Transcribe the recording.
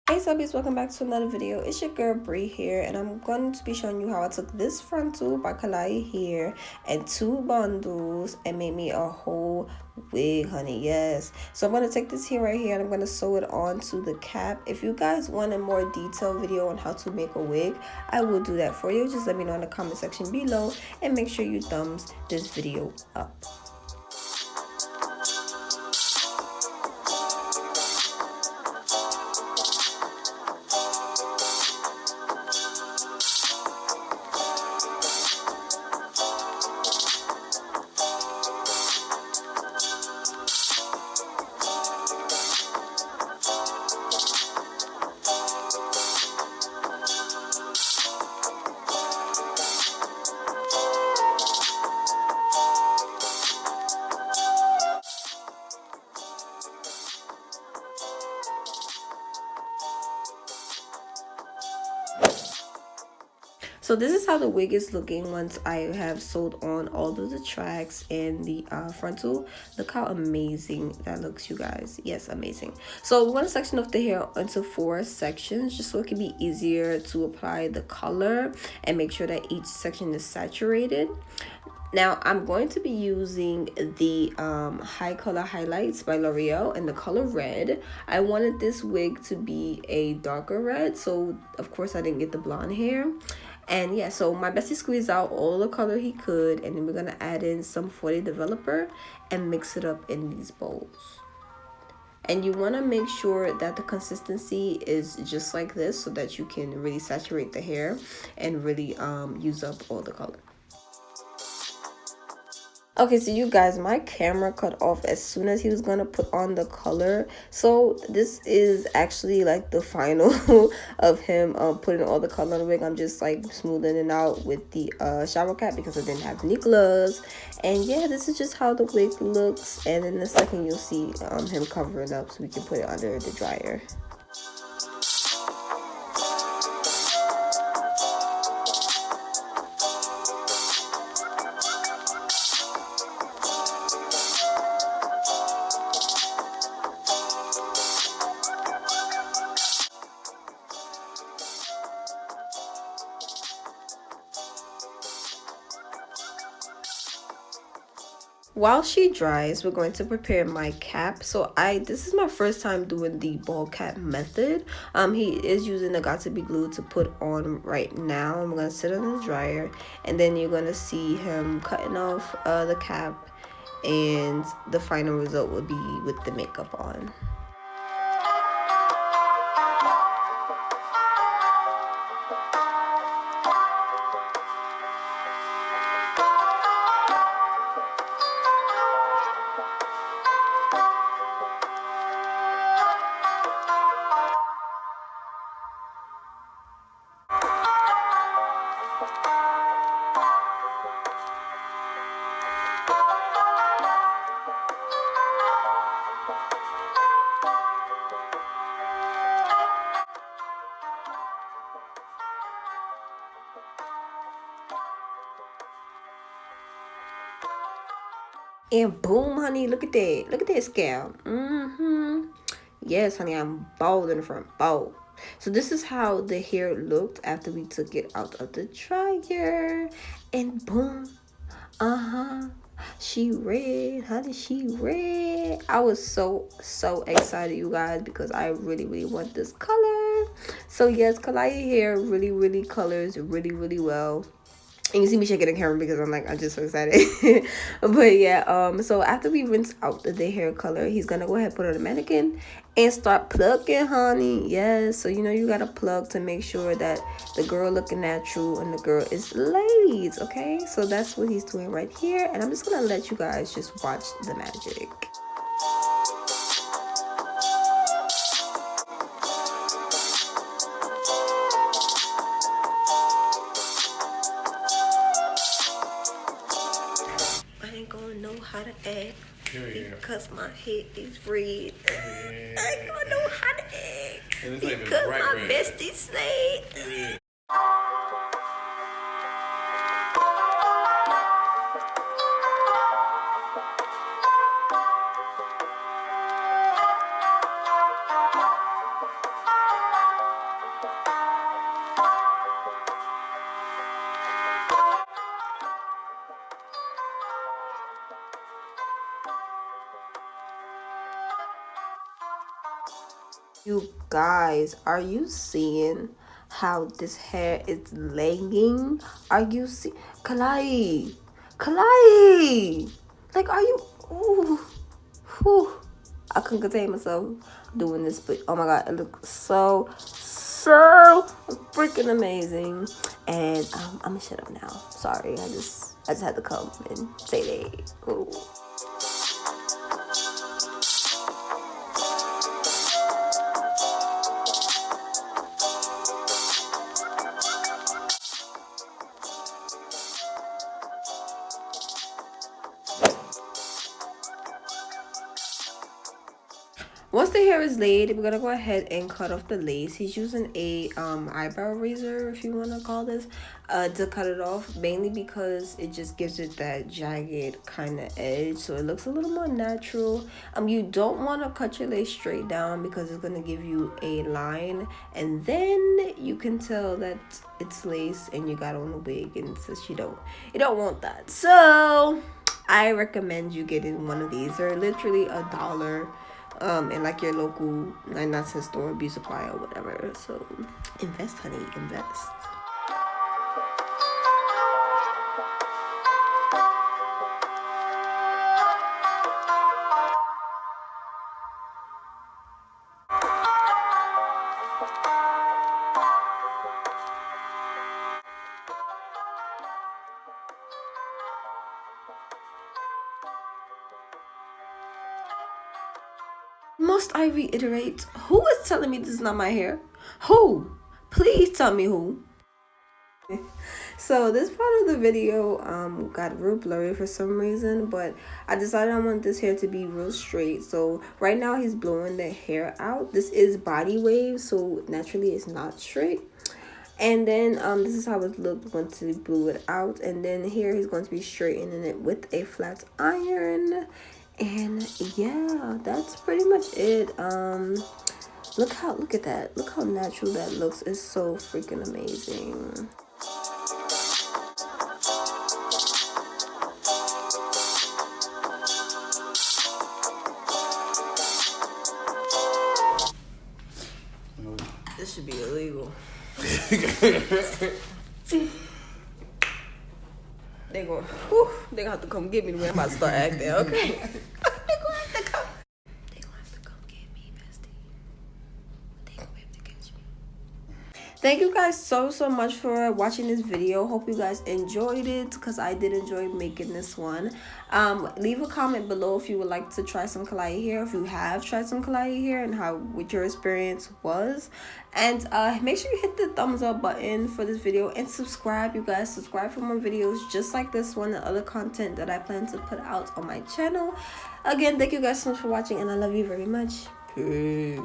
Hey subbies, welcome back to another video. It's your girl Bree here, and I'm going to be showing you how I took this frontal by Klaiyi Hair and 2 bundles and made me a whole wig, honey. Yes, so I'm going to take this hair right here and I'm going to sew it onto the cap. If you guys want a more detailed video on how to make a wig, I will do that for you. Just let me know in the comment section below and make sure you thumbs this video up. So this is how the wig is looking once I have sewed on all of the tracks and the frontal. Look how amazing that looks, you guys. Yes, amazing. So we're going to section off the hair into 4 sections just so it can be easier to apply the color and make sure that each section is saturated. Now I'm going to be using the High Color Highlights by L'Oreal in the color red. I wanted this wig to be a darker red, so of course I didn't get the blonde hair. And yeah, so my bestie squeezed out all the color he could, and then we're gonna add in some 40 developer and mix it up in these bowls. And you want to make sure that the consistency is just like this so that you can really saturate the hair and really use up all the color. Okay, so you guys, my camera cut off as soon as he was gonna put on the color. So this is actually like the final of him putting all the color on the wig. I'm just like smoothing it out with the shower cap because I didn't have any gloves. And yeah, this is just how the wig looks. And in a second you'll see him covering up so we can put it under the dryer. While she dries, we're going to prepare my cap. So this is my first time doing the ball cap method. He is using the Got To Be glue to put on right now. I'm gonna sit on the dryer, and then you're gonna see him cutting off the cap, and the final result will be with the makeup on. And boom, honey, look at that. Look at that scalp. Yes, honey, I'm bald in the front, bald. So this is how the hair looked after we took it out of the dryer. And boom, she red, honey, she red. I was so excited, you guys, because I really want this color. So yes, Klaiyi Hair really colors really well. And you see me shaking the camera because I'm just so excited. But yeah, so after we rinse out the hair color, he's gonna go ahead and put on a mannequin and start plucking, honey. Yes, so you know you gotta plug to make sure that the girl looking natural and the girl is laid. Okay, so that's what he's doing right here, and I'm just gonna let you guys just watch the magic. How to act because my head is red. I ain't gonna know how to act because my bestie said. You guys, are you seeing how this hair is laying? Are you see Klaiyi? Klaiyi! Like, are you? Ooh, whew. I couldn't contain myself doing this, but oh my god, it looks so freaking amazing. And I'm gonna shut up now. Sorry, I just had to come and say that. Ooh. Once the hair is laid, we're gonna go ahead and cut off the lace. He's using a eyebrow razor, if you want to call this, to cut it off, mainly because it just gives it that jagged kind of edge, so it looks a little more natural. You don't want to cut your lace straight down because it's gonna give you a line, and then you can tell that it's lace and you got on a wig, and since you don't want that, so I recommend you getting one of these. They're literally $1 in like your local 99-cent store, beauty supply or whatever. So invest, honey, invest. Must I reiterate? Who is telling me this is not my hair? Who? Please tell me who. So this part of the video got real blurry for some reason, but I decided I want this hair to be real straight. So right now he's blowing the hair out. This is body wave, so naturally it's not straight. And then this is how it looked once he blew it out. And then here he's going to be straightening it with a flat iron. And yeah, that's pretty much it. Look at that. Look how natural that looks. It's so freaking amazing. This should be illegal. They gonna have to come get me when I'm about to start acting, okay? They gonna have to come get me, bestie. They gonna have to catch me. Thank you guys so much for watching this video. Hope you guys enjoyed it, because I did enjoy making this one. Leave a comment below if you would like to try some Klaiyi hair, if you have tried some Klaiyi hair, and what your experience was. And make sure you hit the thumbs up button for this video, and subscribe. You guys, subscribe for more videos just like this one and other content that I plan to put out on my channel. Again, thank you guys so much for watching, and I love you very much. Peace.